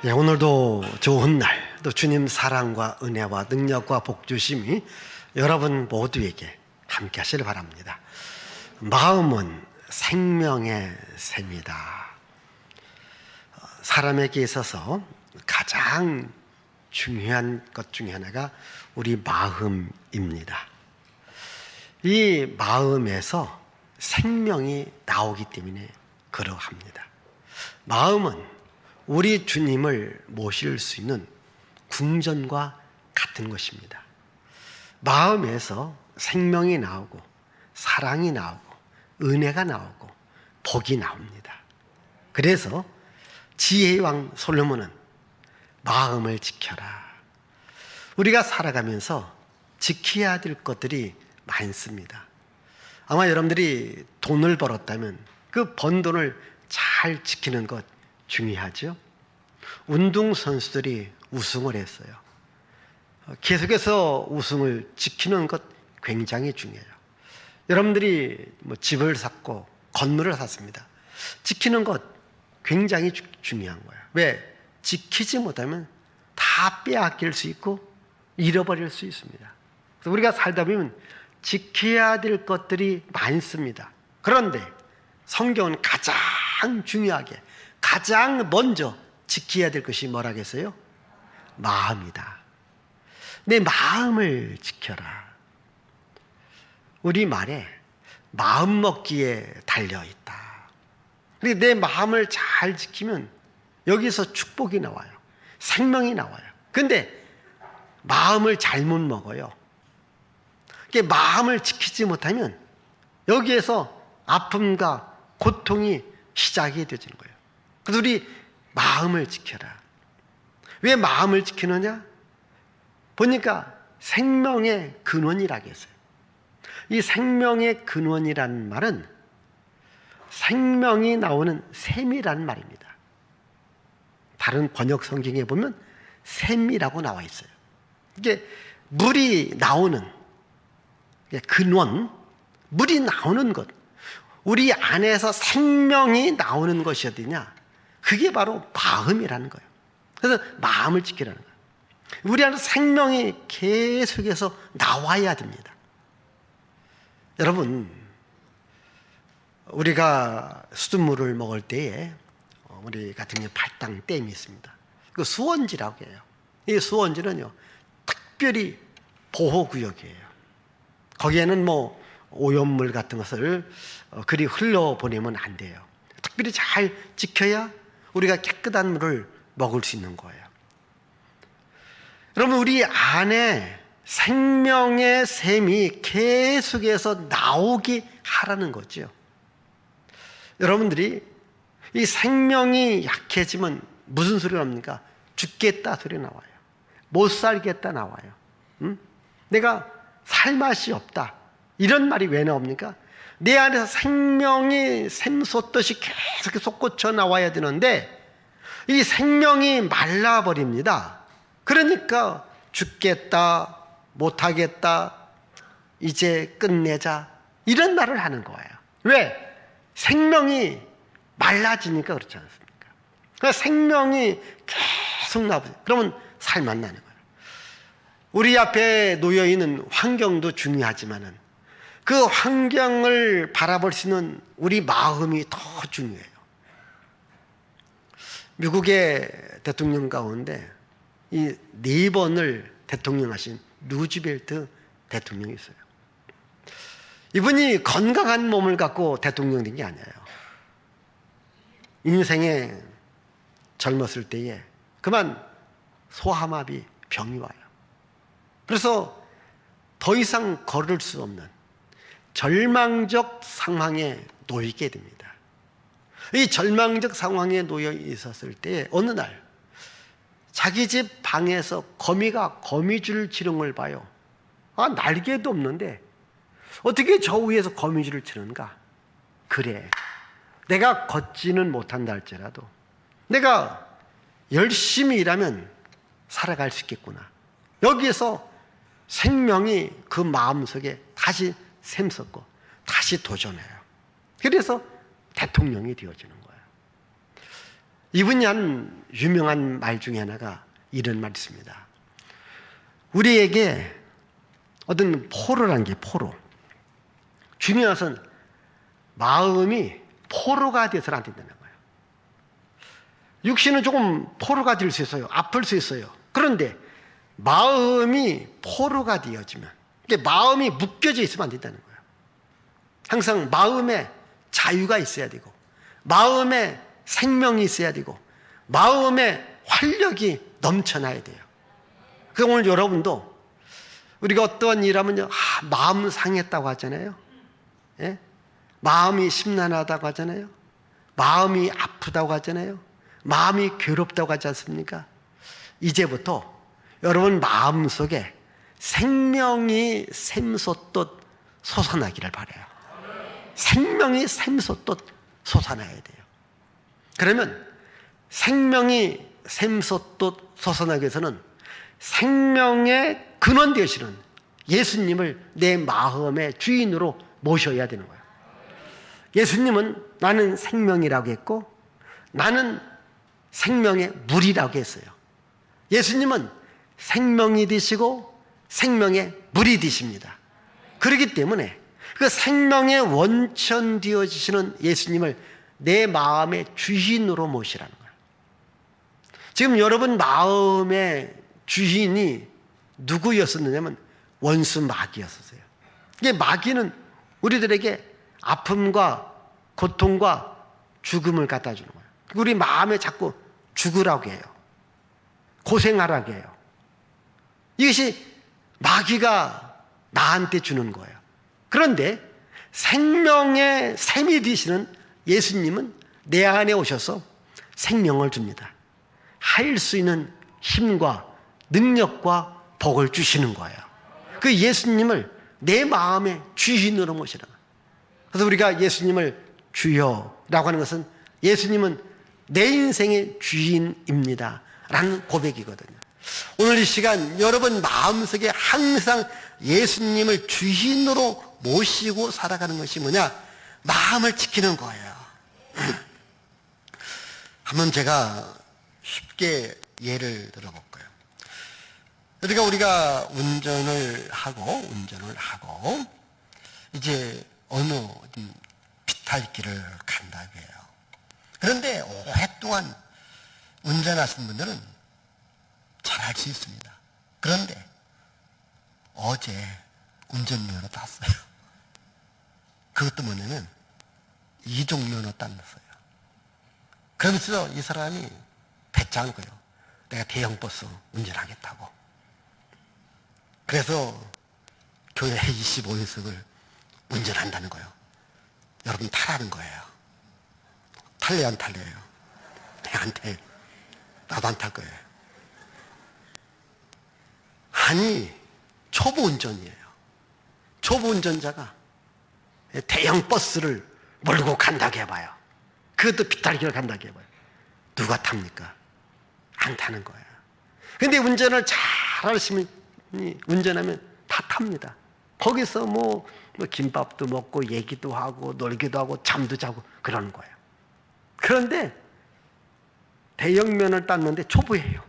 예, 오늘도 좋은 날, 또 주님 사랑과 은혜와 능력과 복주심이 여러분 모두에게 함께 하시길 바랍니다. 마음은 생명의 샘이다. 사람에게 있어서 가장 중요한 것 중에 하나가 우리 마음입니다. 이 마음에서 생명이 나오기 때문에 그러합니다. 마음은 우리 주님을 모실 수 있는 궁전과 같은 것입니다. 마음에서 생명이 나오고 사랑이 나오고 은혜가 나오고 복이 나옵니다. 그래서 지혜의 왕 솔로몬은 마음을 지켜라. 우리가 살아가면서 지켜야 될 것들이 많습니다. 아마 여러분들이 돈을 벌었다면 그 번 돈을 잘 지키는 것 중요하죠. 운동선수들이 우승을 했어요. 계속해서 우승을 지키는 것 굉장히 중요해요. 여러분들이 집을 샀고 건물을 샀습니다. 지키는 것 굉장히 중요한 거예요. 왜? 지키지 못하면 다 빼앗길 수 있고 잃어버릴 수 있습니다. 그래서 우리가 살다 보면 지켜야 될 것들이 많습니다. 그런데 성경은 가장 중요하게 가장 먼저 지켜야 될 것이 뭐라겠어요? 마음이다. 내 마음을 지켜라. 우리 말에 마음 먹기에 달려있다. 내 마음을 잘 지키면 여기서 축복이 나와요. 생명이 나와요. 근데 마음을 잘못 먹어요. 마음을 지키지 못하면 여기에서 아픔과 고통이 시작이 되어지는 거예요. 그래서 우리 마음을 지켜라. 왜 마음을 지키느냐? 보니까 생명의 근원이라고 했어요. 이 생명의 근원이라는 말은 생명이 나오는 샘이라는 말입니다. 다른 번역 성경에 보면 샘이라고 나와 있어요. 이게 물이 나오는 근원, 물이 나오는 것, 우리 안에서 생명이 나오는 것이 어디냐? 그게 바로 마음이라는 거예요. 그래서 마음을 지키라는 거예요. 우리 안에 생명이 계속해서 나와야 됩니다. 여러분, 우리가 수돗물을 먹을 때에 우리 같은 경우 팔당댐이 있습니다. 그 수원지라고 해요. 이 수원지는요, 특별히 보호구역이에요. 거기에는 오염물 같은 것을 그리 흘려보내면 안 돼요. 특별히 잘 지켜야 우리가 깨끗한 물을 먹을 수 있는 거예요. 여러분, 우리 안에 생명의 샘이 계속해서 나오게 하라는 거죠. 여러분들이 이 생명이 약해지면 무슨 소리가 납니까? 죽겠다 소리 나와요. 못 살겠다 나와요. 내가 살 맛이 없다. 이런 말이 왜 나옵니까? 내 안에서 생명이 샘솟듯이 계속 솟구쳐 나와야 되는데 이 생명이 말라버립니다. 그러니까 죽겠다, 못하겠다, 이제 끝내자 이런 말을 하는 거예요. 왜? 생명이 말라지니까 그렇지 않습니까? 그러니까 생명이 계속 나오죠. 그러면 살만 나는 거예요. 우리 앞에 놓여있는 환경도 중요하지만은 그 환경을 바라볼 수 있는 우리 마음이 더 중요해요. 미국의 대통령 가운데 이 4번을 대통령 하신 루즈벨트 대통령이 있어요. 이분이 건강한 몸을 갖고 대통령 된 게 아니에요. 인생에 젊었을 때에 그만 소아마비 병이 와요. 그래서 더 이상 걸을 수 없는 절망적 상황에 놓이게 됩니다. 이 절망적 상황에 놓여 있었을 때 어느 날 자기 집 방에서 거미가 거미줄 치는 걸 봐요. 날개도 없는데 어떻게 저 위에서 거미줄을 치는가? 그래, 내가 걷지는 못한다 할지라도 내가 열심히 일하면 살아갈 수 있겠구나. 여기에서 생명이 그 마음속에 다시 샘솟고 다시 도전해요. 그래서 대통령이 되어지는 거예요. 이분이 한 유명한 말 중에 하나가 이런 말이 있습니다. 우리에게 어떤 포로라는 게 포로. 중요한 것은 마음이 포로가 돼서는 안 된다는 거예요. 육신은 조금 포로가 될 수 있어요. 아플 수 있어요. 그런데 마음이 포로가 되어지면, 마음이 묶여져 있으면 안 된다는 거예요. 항상 마음에 자유가 있어야 되고, 마음에 생명이 있어야 되고, 마음에 활력이 넘쳐나야 돼요. 그래서 오늘 여러분도 우리가 어떠한 일 하면요, 마음 상했다고 하잖아요. 예? 마음이 심란하다고 하잖아요. 마음이 아프다고 하잖아요. 마음이 괴롭다고 하지 않습니까? 이제부터 여러분 마음속에 생명이 샘솟듯 솟아나기를 바라요. 생명이 샘솟듯 솟아나야 돼요. 그러면 생명이 샘솟듯 솟아나기 위해서는 생명의 근원 되시는 예수님을 내 마음의 주인으로 모셔야 되는 거예요. 예수님은 나는 생명이라고 했고, 나는 생명의 물이라고 했어요. 예수님은 생명이 되시고 생명의 물이 되십니다. 그렇기 때문에 그 생명의 원천 되어지시는 예수님을 내 마음의 주인으로 모시라는 거예요. 지금 여러분 마음의 주인이 누구였었느냐면 원수 마귀였었어요. 이게 마귀는 우리들에게 아픔과 고통과 죽음을 갖다 주는 거예요. 우리 마음에 자꾸 죽으라고 해요. 고생하라고 해요. 이것이 마귀가 나한테 주는 거예요. 그런데 생명의 샘이 되시는 예수님은 내 안에 오셔서 생명을 줍니다. 할 수 있는 힘과 능력과 복을 주시는 거예요. 그 예수님을 내 마음의 주인으로 모시라. 그래서 우리가 예수님을 주여라고 하는 것은 예수님은 내 인생의 주인입니다 라는 고백이거든요. 오늘 이 시간 여러분 마음속에 항상 예수님을 주인으로 모시고 살아가는 것이 뭐냐? 마음을 지키는 거예요. 한번 제가 쉽게 예를 들어볼까요? 우리가 운전을 하고 이제 어느 비탈길을 간다고 해요. 그런데 오랫동안 운전하신 분들은 잘할 수 있습니다. 그런데 어제 운전면허 땄어요. 그것도 뭐냐면 이종면허 땄어요. 그러면서 이 사람이 배짱 거예요. 내가 대형버스 운전하겠다고. 그래서 교회 25인석을 운전한다는 거예요. 여러분 타라는 거예요. 탈래요, 안 탈래요? 내가 안 타요. 나도 안 탈 거예요. 아니, 초보 운전이에요. 초보 운전자가 대형 버스를 몰고 간다고 해봐요. 그것도 비탈길을 간다고 해봐요. 누가 탑니까? 안 타는 거예요. 근데 운전을 잘 하시면, 운전하면 다 탑니다. 거기서 뭐 김밥도 먹고 얘기도 하고 놀기도 하고 잠도 자고 그러는 거예요. 그런데 대형면을 땄는데 초보예요.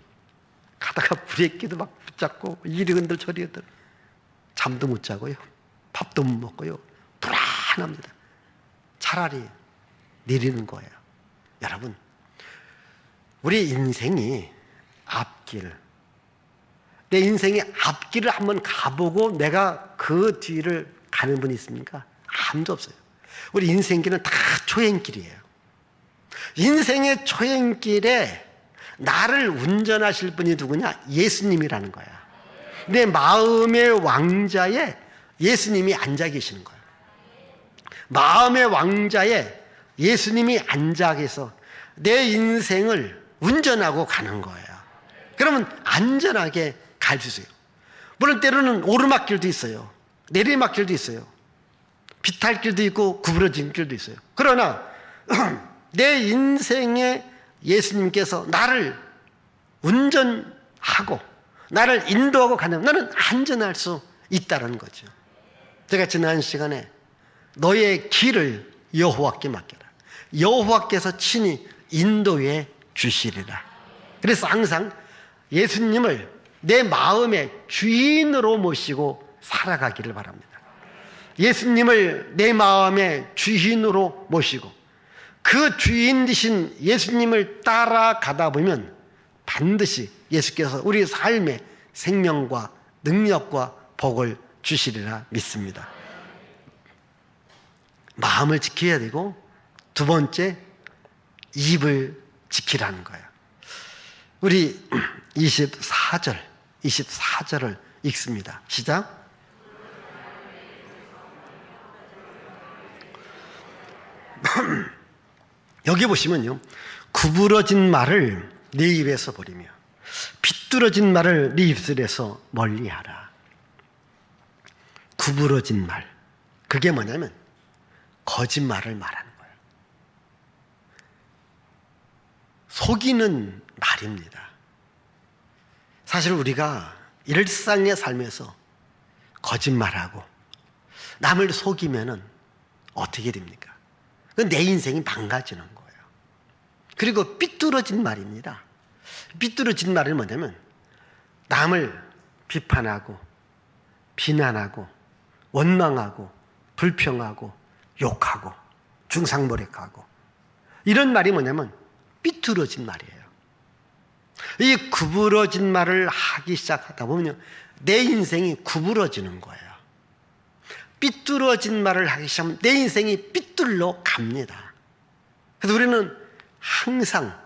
가다가 브레이크도 막 붙잡고 이리 흔들 저리 흔들 잠도 못 자고요. 밥도 못 먹고요. 불안합니다. 차라리 내리는 거예요. 여러분, 우리 인생이 앞길, 내 인생의 앞길을 한번 가보고 내가 그 뒤를 가는 분이 있습니까? 아무도 없어요. 우리 인생길은 다 초행길이에요. 인생의 초행길에 나를 운전하실 분이 누구냐? 예수님이라는 거야. 내 마음의 왕자에 예수님이 앉아 계시는 거예요. 마음의 왕자에 예수님이 앉아 계서 내 인생을 운전하고 가는 거예요. 그러면 안전하게 갈 수 있어요. 물론 때로는 오르막길도 있어요. 내리막길도 있어요. 비탈길도 있고 구부러진 길도 있어요. 그러나 내 인생에 예수님께서 나를 운전하고 나를 인도하고 가는, 나는 안전할 수 있다는 거죠. 제가 지난 시간에 너의 길을 여호와께 맡겨라. 여호와께서 친히 인도해 주시리라. 그래서 항상 예수님을 내 마음의 주인으로 모시고 살아가기를 바랍니다. 예수님을 내 마음의 주인으로 모시고 그 주인 되신 예수님을 따라가다 보면 반드시 예수께서 우리 삶의 생명과 능력과 복을 주시리라 믿습니다. 마음을 지켜야 되고, 두 번째, 입을 지키라는 거예요. 우리 24절을 읽습니다. 시작. 여기 보시면요, 구부러진 말을 네 입에서 버리며 비뚤어진 말을 네 입술에서 멀리하라. 구부러진 말, 그게 뭐냐면 거짓말을 말하는 거예요. 속이는 말입니다. 사실 우리가 일상의 삶에서 거짓말하고 남을 속이면은 어떻게 됩니까? 내 인생이 망가지는 거예요. 그리고 삐뚤어진 말입니다. 삐뚤어진 말은 뭐냐면 남을 비판하고 비난하고 원망하고 불평하고 욕하고 중상모략하고, 이런 말이 뭐냐면 삐뚤어진 말이에요. 이 구부러진 말을 하기 시작하다 보면 내 인생이 구부러지는 거예요. 삐뚤어진 말을 하기 시작하면 내 인생이 삐뚤러 갑니다. 그래서 우리는 항상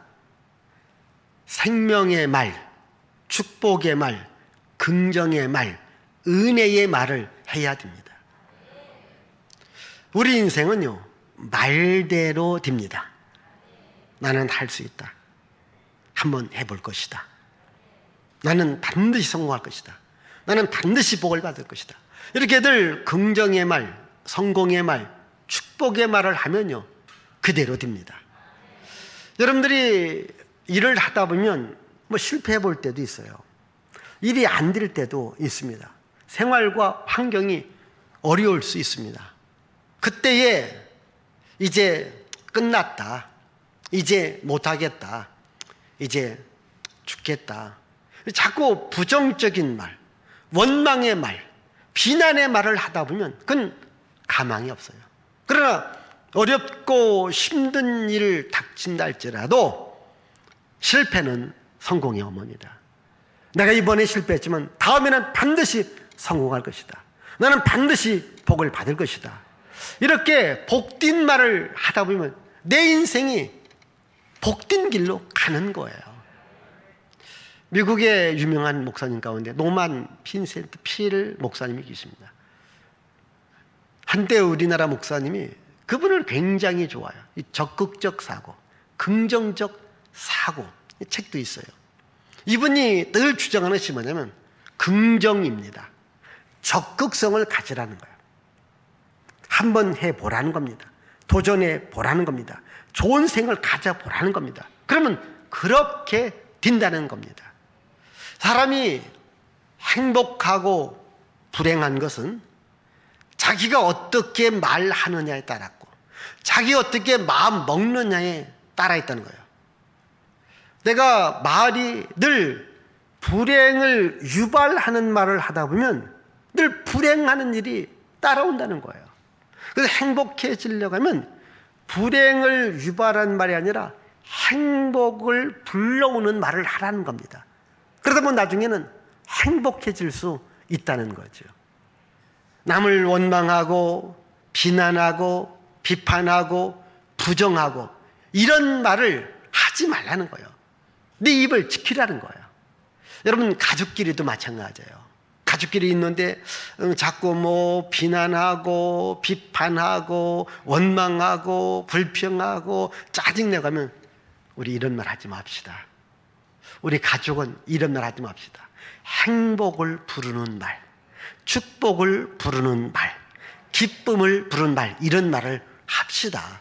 생명의 말, 축복의 말, 긍정의 말, 은혜의 말을 해야 됩니다. 우리 인생은요, 말대로 됩니다. 나는 할 수 있다. 한번 해볼 것이다. 나는 반드시 성공할 것이다. 나는 반드시 복을 받을 것이다. 이렇게들 긍정의 말, 성공의 말, 축복의 말을 하면요, 그대로 됩니다. 여러분들이 일을 하다 보면 실패해 볼 때도 있어요. 일이 안 될 때도 있습니다. 생활과 환경이 어려울 수 있습니다. 그때에 이제 끝났다, 이제 못하겠다, 이제 죽겠다, 자꾸 부정적인 말, 원망의 말, 비난의 말을 하다 보면 그건 가망이 없어요. 그러나 어렵고 힘든 일을 닥친다 할지라도 실패는 성공의 어머니다. 내가 이번에 실패했지만 다음에는 반드시 성공할 것이다. 나는 반드시 복을 받을 것이다. 이렇게 복된 말을 하다 보면 내 인생이 복된 길로 가는 거예요. 미국의 유명한 목사님 가운데 노만 빈센트 필 목사님이 계십니다. 한때 우리나라 목사님이 그분을 굉장히 좋아요. 이 적극적 사고, 긍정적 사고, 이 책도 있어요. 이분이 늘 주장하는 것이 뭐냐면 긍정입니다. 적극성을 가지라는 거예요. 한번 해보라는 겁니다. 도전해 보라는 겁니다. 좋은 생을 가져보라는 겁니다. 그러면 그렇게 된다는 겁니다. 사람이 행복하고 불행한 것은 자기가 어떻게 말하느냐에 따랐고 자기가 어떻게 마음 먹느냐에 따라 있다는 거예요. 내가 말이 늘 불행을 유발하는 말을 하다 보면 늘 불행하는 일이 따라온다는 거예요. 그래서 행복해지려고 하면 불행을 유발하는 말이 아니라 행복을 불러오는 말을 하라는 겁니다. 그러다 보면 나중에는 행복해질 수 있다는 거죠. 남을 원망하고 비난하고 비판하고 부정하고 이런 말을 하지 말라는 거예요. 네 입을 지키라는 거예요. 여러분, 가족끼리도 마찬가지예요. 가족끼리 있는데 자꾸 비난하고 비판하고 원망하고 불평하고 짜증내고 하면 우리 이런 말 하지 맙시다. 우리 가족은 이런 말 하지 맙시다. 행복을 부르는 말, 축복을 부르는 말, 기쁨을 부르는 말, 이런 말을 합시다.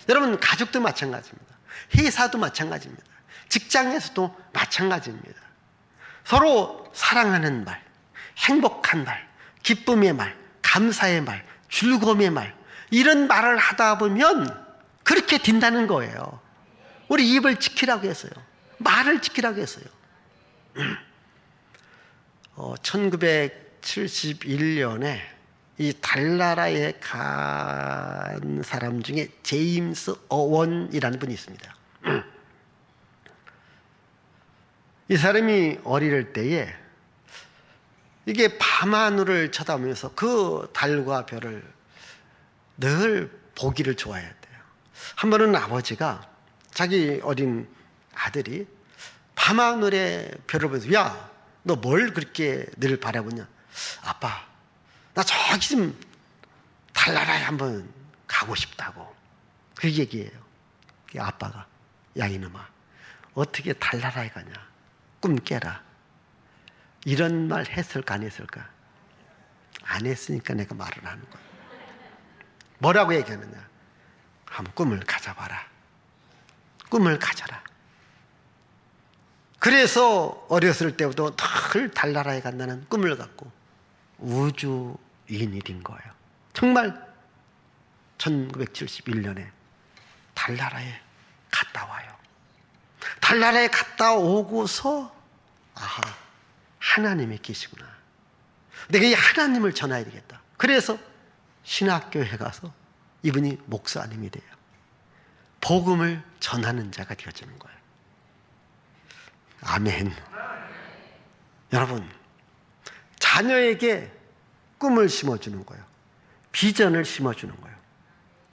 여러분, 가족도 마찬가지입니다. 회사도 마찬가지입니다. 직장에서도 마찬가지입니다. 서로 사랑하는 말, 행복한 말, 기쁨의 말, 감사의 말, 즐거움의 말, 이런 말을 하다 보면 그렇게 된다는 거예요. 우리 입을 지키라고 했어요. 말을 지키라고 했어요. 1971년에 이 달나라에 간 사람 중에 제임스 어원이라는 분이 있습니다. 이 사람이 어릴 때에 이게 밤하늘을 쳐다보면서 그 달과 별을 늘 보기를 좋아했대요. 한 번은 아버지가 자기 어린 아들이 밤하늘에 별을 보면서 야, 너 뭘 그렇게 늘 바라보냐? 아빠, 나 저기 좀 달나라에 한번 가고 싶다고. 그 얘기예요. 아빠가 야 이놈아, 어떻게 달나라에 가냐? 꿈 깨라. 이런 말 했을까 안 했을까? 안 했으니까 내가 말을 하는 거야. 뭐라고 얘기하느냐? 한번 꿈을 가져봐라. 꿈을 가져라. 그래서 어렸을 때부터 늘 달나라에 간다는 꿈을 갖고 우주인이 된 거예요. 정말 1971년에 달나라에 갔다 와요. 달나라에 갔다 오고서 아하, 하나님이 계시구나. 내가 이 하나님을 전해야 되겠다. 그래서 신학교에 가서 이분이 목사님이 돼요. 복음을 전하는 자가 되어지는 거예요. 아멘. 여러분, 자녀에게 꿈을 심어주는 거예요. 비전을 심어주는 거예요.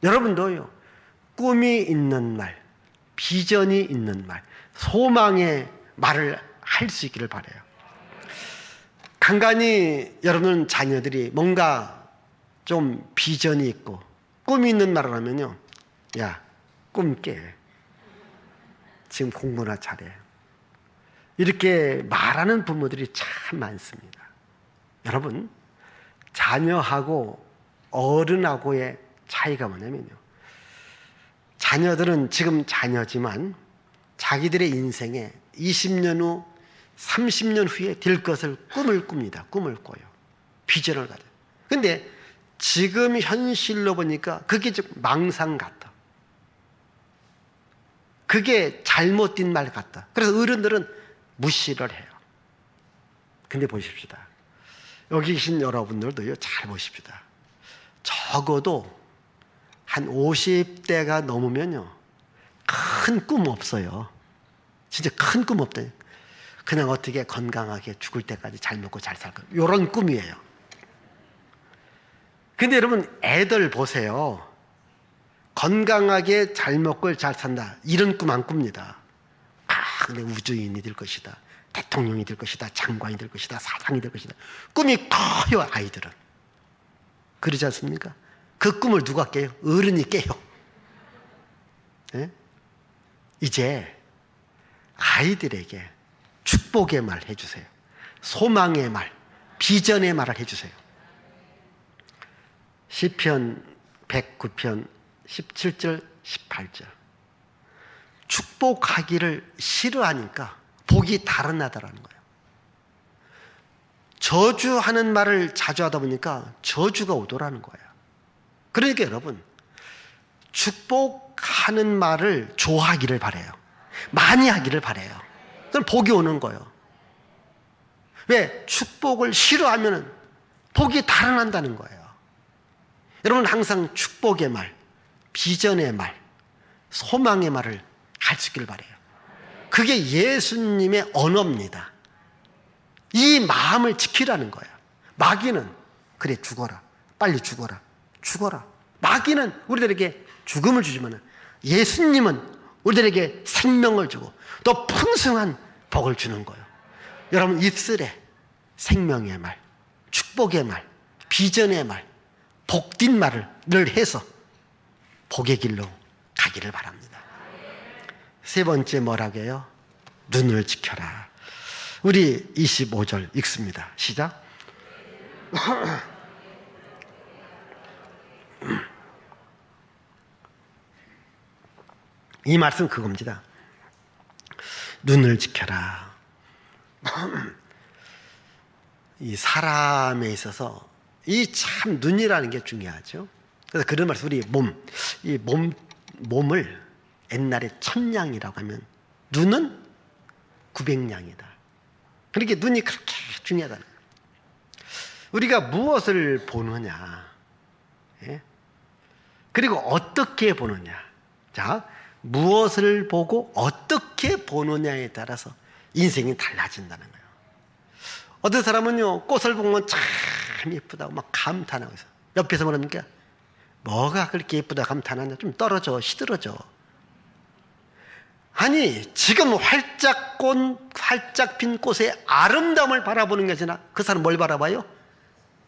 여러분도요, 꿈이 있는 말, 비전이 있는 말, 소망의 말을 할 수 있기를 바라요. 간간히 여러분 자녀들이 뭔가 좀 비전이 있고 꿈이 있는 말을 하면요, 야, 꿈 깨. 지금 공부나 잘해. 이렇게 말하는 부모들이 참 많습니다. 여러분, 자녀하고 어른하고의 차이가 뭐냐면요, 자녀들은 지금 자녀지만 자기들의 인생에 20년 후, 30년 후에 될 것을 꿈을 꿉니다. 꿈을 꿔요. 비전을 가져요. 근데 지금 현실로 보니까 그게 좀 망상 같다. 그게 잘못된 말 같다. 그래서 어른들은 무시를 해요. 근데 보십시다. 여기 계신 여러분들도요, 잘 보십시다. 적어도 한 50대가 넘으면요, 큰 꿈 없어요. 진짜 큰 꿈 없다. 그냥 어떻게 건강하게 죽을 때까지 잘 먹고 잘 살까, 이런 꿈이에요. 근데 여러분, 애들 보세요. 건강하게 잘 먹고 잘 산다, 이런 꿈 안 꿉니다. 근데 우주인이 될 것이다, 대통령이 될 것이다, 장관이 될 것이다, 사장이 될 것이다. 꿈이 커요, 아이들은. 그러지 않습니까? 그 꿈을 누가 깨요? 어른이 깨요. 네? 이제 아이들에게 축복의 말 해주세요. 소망의 말, 비전의 말을 해주세요. 시편 109편 17절 18절. 축복하기를 싫어하니까 복이 달아나더라는 거예요. 저주하는 말을 자주 하다 보니까 저주가 오더라는 거예요. 그러니까 여러분, 축복하는 말을 좋아하기를 바라요. 많이 하기를 바라요. 그럼 복이 오는 거예요. 왜? 축복을 싫어하면 복이 달아난다는 거예요. 여러분, 항상 축복의 말, 비전의 말, 소망의 말을 할 수 있기를 바라요. 그게 예수님의 언어입니다. 이 마음을 지키라는 거예요. 마귀는 그래, 죽어라, 빨리 죽어라, 죽어라. 마귀는 우리들에게 죽음을 주지만 예수님은 우리들에게 생명을 주고 또 풍성한 복을 주는 거예요. 여러분, 입술에 생명의 말, 축복의 말, 비전의 말, 복된 말을 늘 해서 복의 길로 가기를 바랍니다. 세 번째 뭐라고 해요? 눈을 지켜라. 우리 25절 읽습니다. 시작. 이 말씀 그겁니다. 눈을 지켜라. 이 사람에 있어서 이 참 눈이라는 게 중요하죠. 그래서 그런 말씀, 우리 몸을 옛날에 1000냥이라고 하면 눈은 900냥이다. 그렇게 눈이 그렇게 중요하다는 거예요. 우리가 무엇을 보느냐, 예? 그리고 어떻게 보느냐. 자, 무엇을 보고 어떻게 보느냐에 따라서 인생이 달라진다는 거예요. 어떤 사람은요, 꽃을 보면 참 예쁘다고 막 감탄하고 있어요. 옆에서 뭐랍니까? 뭐가 그렇게 예쁘다 감탄하냐? 좀 떨어져, 시들어져. 아니, 지금 활짝 핀 꽃의 아름다움을 바라보는 게 아니라 그 사람 뭘 바라봐요?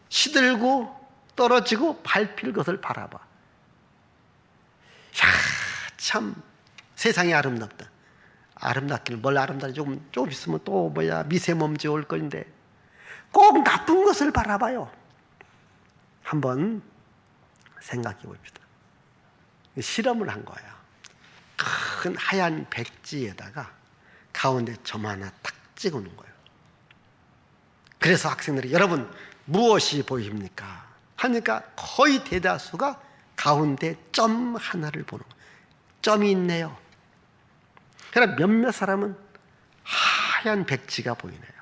시들고 떨어지고 밟힐 것을 바라봐. 야, 참 세상이 아름답다. 아름답기는 뭘 아름답다. 조금 있으면 또 미세먼지 올 건데 꼭 나쁜 것을 바라봐요. 한번 생각해 봅시다. 실험을 한 거예요. 큰 하얀 백지에다가 가운데 점 하나 탁 찍어놓은 거예요. 그래서 학생들이 여러분 무엇이 보입니까? 하니까 거의 대다수가 가운데 점 하나를 보는 거예요. 점이 있네요. 그러나 몇몇 사람은 하얀 백지가 보이네요.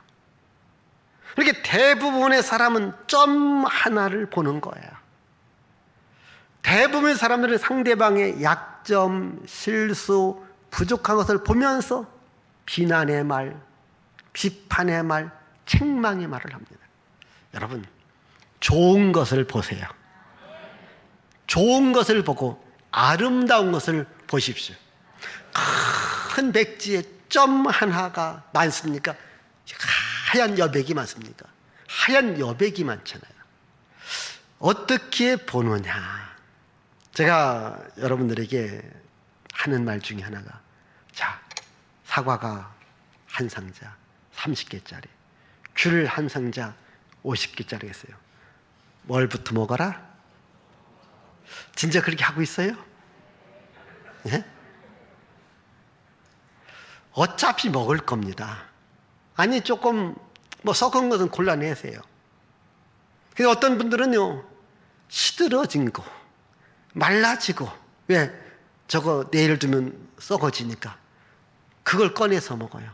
이렇게 대부분의 사람은 점 하나를 보는 거예요. 대부분의 사람들은 상대방의 약점, 실수, 부족한 것을 보면서 비난의 말, 비판의 말, 책망의 말을 합니다. 여러분, 좋은 것을 보세요. 좋은 것을 보고 아름다운 것을 보십시오. 큰 백지에 점 하나가 많습니까? 하얀 여백이 많습니까? 하얀 여백이 많잖아요. 어떻게 보느냐? 제가 여러분들에게 하는 말 중에 하나가, 자, 사과가 한 상자 30개짜리, 귤 한 상자 50개짜리 했어요. 뭘부터 먹어라? 진짜 그렇게 하고 있어요? 예? 어차피 먹을 겁니다. 아니, 조금 썩은 것은 골라내세요. 근데 어떤 분들은요, 시들어진 거, 말라지고, 왜? 저거 내일 두면 썩어지니까 그걸 꺼내서 먹어요.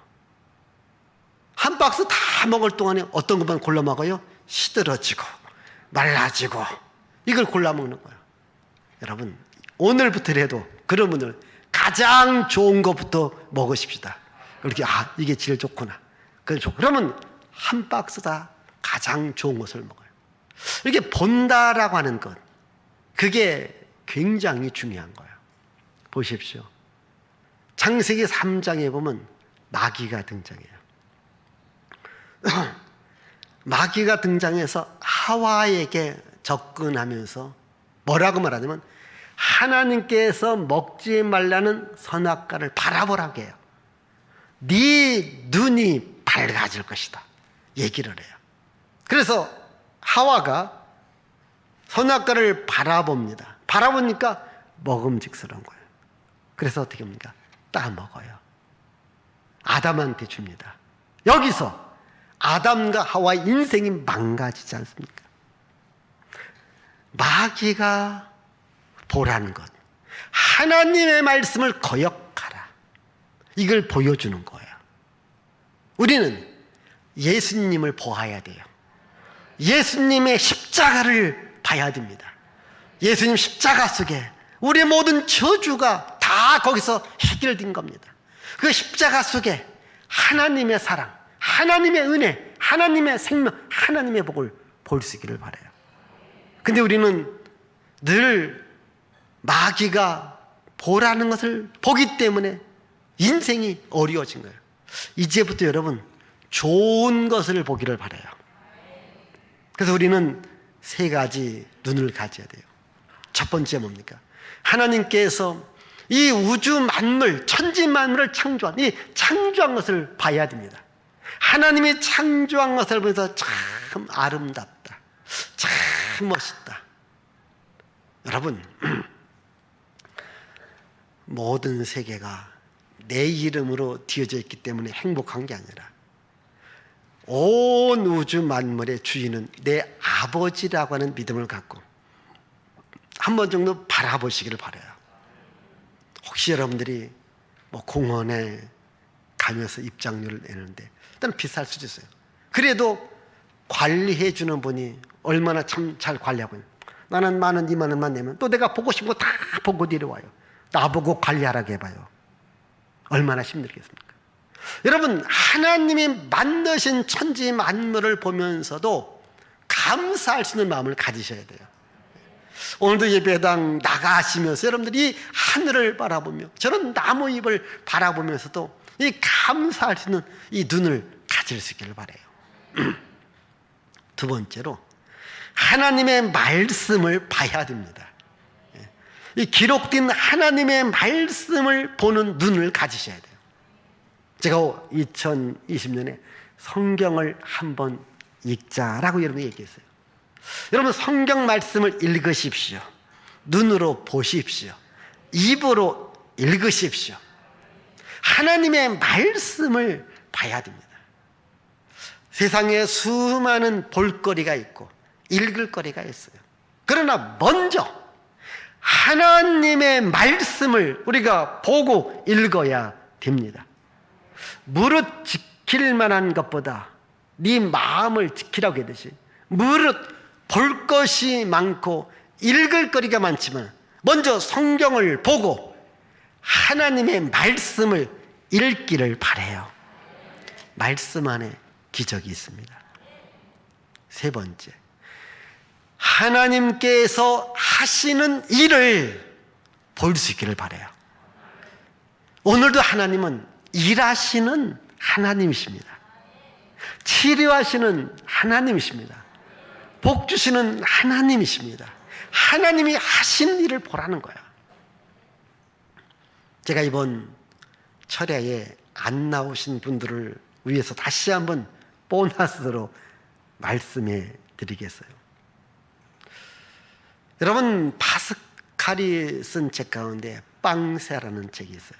한 박스 다 먹을 동안에 어떤 것만 골라 먹어요? 시들어지고 말라지고 이걸 골라 먹는 거예요. 여러분, 오늘부터라도 그런 분들 가장 좋은 것부터 먹으십시다. 그렇게 이게 제일 좋구나. 그러면 한 박스 다 가장 좋은 것을 먹어요. 이렇게 본다라고 하는 것, 그게 굉장히 중요한 거예요. 보십시오. 창세기 3장에 보면 마귀가 등장해요. 마귀가 등장해서 하와에게 접근하면서 뭐라고 말하냐면 하나님께서 먹지 말라는 선악과를 바라보라고 해요. 네 눈이 밝아질 것이다 얘기를 해요. 그래서 하와가 선악과를 바라봅니다. 바라보니까 먹음직스러운 거예요. 그래서 어떻게 합니까? 따먹어요. 아담한테 줍니다. 여기서 아담과 하와의 인생이 망가지지 않습니까? 마귀가 보라는 것, 하나님의 말씀을 거역하라, 이걸 보여주는 거예요. 우리는 예수님을 보아야 돼요. 예수님의 십자가를 봐야 됩니다. 예수님 십자가 속에 우리의 모든 저주가 다 거기서 해결된 겁니다. 그 십자가 속에 하나님의 사랑, 하나님의 은혜, 하나님의 생명, 하나님의 복을 볼 수 있기를 바라요. 근데 우리는 늘 마귀가 보라는 것을 보기 때문에 인생이 어려워진 거예요. 이제부터 여러분 좋은 것을 보기를 바라요. 그래서 우리는 세 가지 눈을 가져야 돼요. 첫 번째 뭡니까? 하나님께서 이 우주 만물, 천지 만물을 창조한, 이 창조한 것을 봐야 됩니다. 하나님이 창조한 것을 보면서 참 아름답다, 참 멋있다. 여러분, 모든 세계가 내 이름으로 지어져 있기 때문에 행복한 게 아니라 온 우주 만물의 주인은 내 아버지라고 하는 믿음을 갖고 한 번 정도 바라보시기를 바라요. 혹시 여러분들이 뭐 공원에 가면서 입장료를 내는데 일단 비쌀 수도 있어요. 그래도 관리해 주는 분이 얼마나 참 잘 관리하고 있는, 나는 10,000원, 20,000원만 내면 또 내가 보고 싶은 거 다 보고 내려와요. 나보고 관리하라고 해봐요. 얼마나 힘들겠습니까? 여러분, 하나님이 만드신 천지 만물을 보면서도 감사할 수 있는 마음을 가지셔야 돼요. 오늘도 예배당 나가시면서 여러분들이 하늘을 바라보며 저런 나무잎을 바라보면서도 이 감사할 수 있는 이 눈을 가질 수 있기를 바라요. 두 번째로 하나님의 말씀을 봐야 됩니다. 이 기록된 하나님의 말씀을 보는 눈을 가지셔야 돼요. 제가 2020년에 성경을 한번 읽자라고 여러분이 얘기했어요. 여러분, 성경 말씀을 읽으십시오. 눈으로 보십시오. 입으로 읽으십시오. 하나님의 말씀을 봐야 됩니다. 세상에 수많은 볼거리가 있고 읽을 거리가 있어요. 그러나 먼저 하나님의 말씀을 우리가 보고 읽어야 됩니다. 무릇 지킬 만한 것보다 네 마음을 지키라고 하듯이 무릇 볼 것이 많고 읽을 거리가 많지만 먼저 성경을 보고 하나님의 말씀을 읽기를 바라요. 말씀 안에 기적이 있습니다. 세 번째, 하나님께서 하시는 일을 볼 수 있기를 바라요. 오늘도 하나님은 일하시는 하나님이십니다. 치료하시는 하나님이십니다. 복 주시는 하나님이십니다. 하나님이 하시는 일을 보라는 거야. 제가 이번 철야에 안 나오신 분들을 위해서 다시 한번 보너스로 말씀해 드리겠어요. 여러분, 파스칼이 쓴 책 가운데 빵세라는 책이 있어요.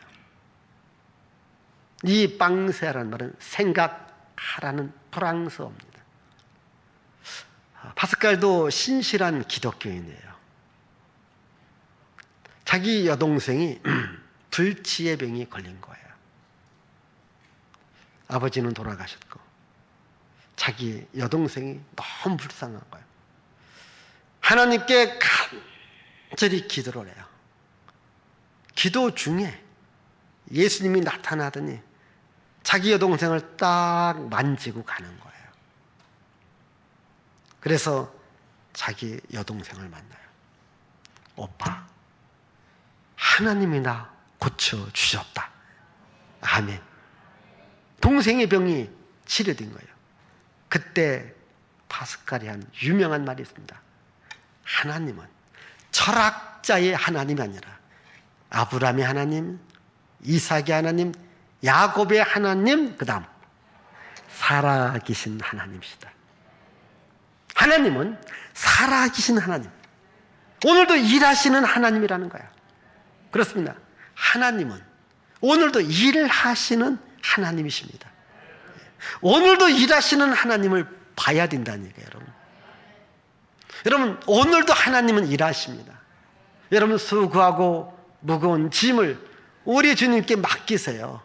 이 빵세라는 말은 생각하라는 프랑스어입니다. 파스칼도 신실한 기독교인이에요. 자기 여동생이 불치의 병이 걸린 거예요. 아버지는 돌아가셨고 자기 여동생이 너무 불쌍한 거예요. 하나님께 간절히 기도를 해요. 기도 중에 예수님이 나타나더니 자기 여동생을 딱 만지고 가는 거예요. 그래서 자기 여동생을 만나요. 오빠, 하나님이 나 고쳐주셨다. 아멘. 동생의 병이 치료된 거예요. 그때 파스칼이 한 유명한 말이 있습니다. 하나님은 철학자의 하나님이 아니라 아브라함의 하나님, 이삭의 하나님, 야곱의 하나님, 그 다음 살아계신 하나님이시다. 하나님은 살아계신 하나님, 오늘도 일하시는 하나님이라는 거야. 그렇습니다. 하나님은 오늘도 일하시는 하나님이십니다. 오늘도 일하시는 하나님을 봐야 된다는 얘기예요, 여러분. 여러분, 오늘도 하나님은 일하십니다. 여러분, 수고하고 무거운 짐을 우리 주님께 맡기세요.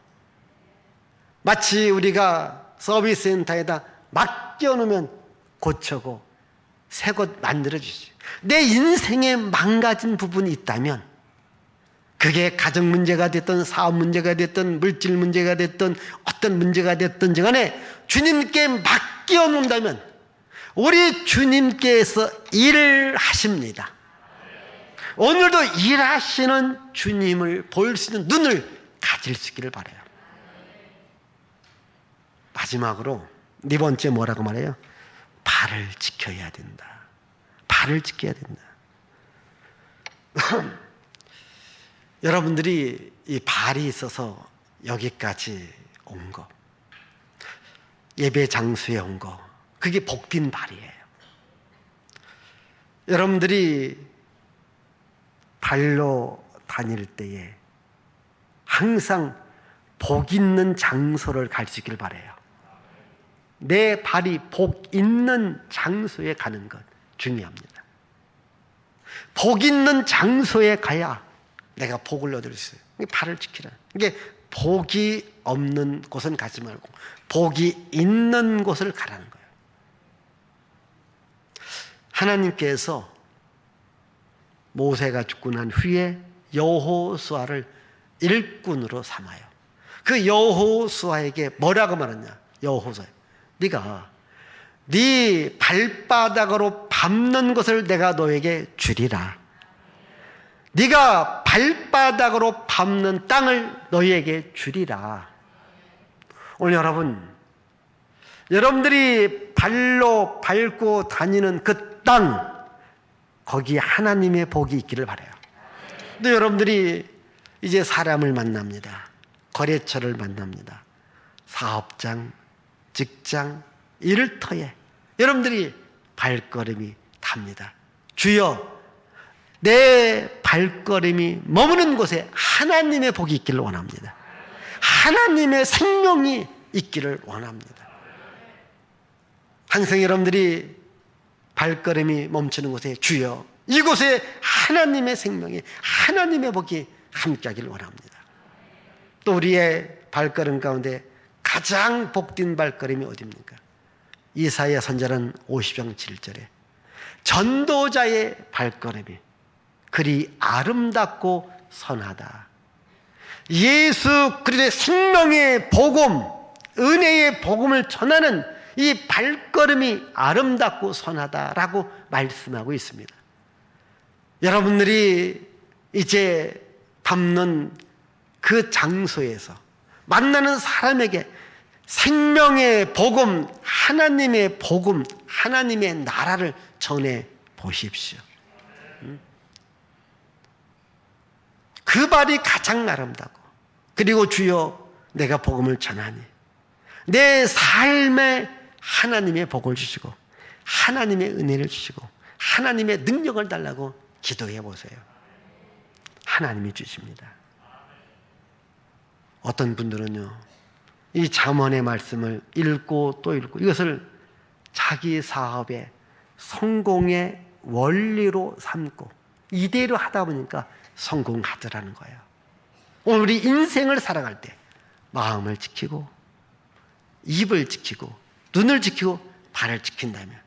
마치 우리가 서비스 센터에다 맡겨놓으면 고쳐고 새 것 만들어주시죠. 내 인생에 망가진 부분이 있다면 그게 가정 문제가 됐든 사업 문제가 됐든 물질 문제가 됐든 어떤 문제가 됐든 간에 주님께 맡겨놓는다면 우리 주님께서 일을 하십니다. 오늘도 일하시는 주님을 볼 수 있는 눈을 가질 수 있기를 바라요. 마지막으로 네 번째 뭐라고 말해요? 발을 지켜야 된다. 발을 지켜야 된다. 여러분들이 이 발이 있어서 여기까지 온 거, 예배 장소에 온 거, 그게 복된 발이에요. 여러분들이 발로 다닐 때에 항상 복 있는 장소를 갈 수 있길 바라요. 내 발이 복 있는 장소에 가는 것 중요합니다. 복 있는 장소에 가야 내가 복을 얻을 수 있어요. 이게 발을 지키라. 이게 복이 없는 곳은 가지 말고 복이 있는 곳을 가라는 거예요. 하나님께서 모세가 죽고 난 후에 여호수아를 일꾼으로 삼아요. 그 여호수아에게 뭐라고 말했냐? 여호수아, 네가 네 발바닥으로 밟는 것을 내가 너에게 주리라. 네가 발바닥으로 밟는 땅을 너희에게 주리라. 오늘 여러분들이 발로 밟고 다니는 그 땅, 거기에 하나님의 복이 있기를 바라요. 또 여러분들이 이제 사람을 만납니다. 거래처를 만납니다. 사업장, 직장, 일터에 여러분들이 발걸음이 답니다. 주여, 내 발걸음이 머무는 곳에 하나님의 복이 있기를 원합니다. 하나님의 생명이 있기를 원합니다. 항상 여러분들이 발걸음이 멈추는 곳에 주여, 이곳에 하나님의 생명이, 하나님의 복이 함께하기를 원합니다. 또 우리의 발걸음 가운데 가장 복된 발걸음이 어디입니까? 이사야 선지자는 50장 7절에 전도자의 발걸음이 그리 아름답고 선하다. 예수 그리스도의 생명의 복음, 은혜의 복음을 전하는 이 발걸음이 아름답고 선하다라고 말씀하고 있습니다. 여러분들이 이제 밟는 그 장소에서 만나는 사람에게 생명의 복음, 하나님의 복음, 하나님의 나라를 전해 보십시오. 그 발이 가장 아름다고, 그리고 주여, 내가 복음을 전하니 내 삶에 하나님의 복을 주시고 하나님의 은혜를 주시고 하나님의 능력을 달라고 기도해 보세요. 하나님이 주십니다. 어떤 분들은요, 이 잠언의 말씀을 읽고 또 읽고 이것을 자기 사업의 성공의 원리로 삼고 이대로 하다 보니까 성공하더라는 거예요. 오늘 우리 인생을 살아갈 때 마음을 지키고 입을 지키고 눈을 지키고 발을 지킨다면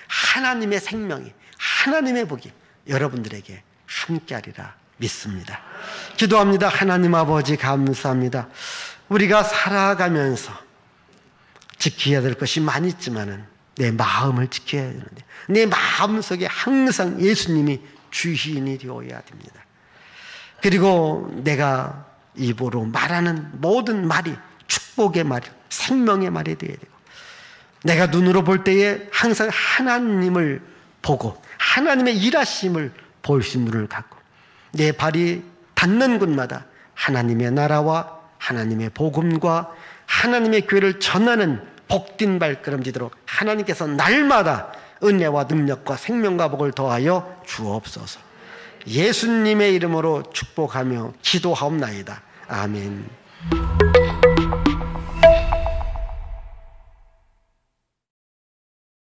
하나님의 생명이, 하나님의 복이 여러분들에게 함께하리라 믿습니다. 기도합니다. 하나님 아버지, 감사합니다. 우리가 살아가면서 지켜야 될 것이 많이 있지만은 내 마음을 지켜야 되는데 내 마음속에 항상 예수님이 주인이 되어야 됩니다. 그리고 내가 입으로 말하는 모든 말이 축복의 말, 생명의 말이 되어야 되고, 내가 눈으로 볼 때에 항상 하나님을 보고 하나님의 일하심을 볼 수 있는 눈을 갖고, 내 발이 닿는 곳마다 하나님의 나라와 하나님의 복음과 하나님의 교회를 전하는 복된 발걸음지도록 하나님께서 날마다 은혜와 능력과 생명과 복을 더하여 주옵소서. 예수님의 이름으로 축복하며 기도하옵나이다. 아멘.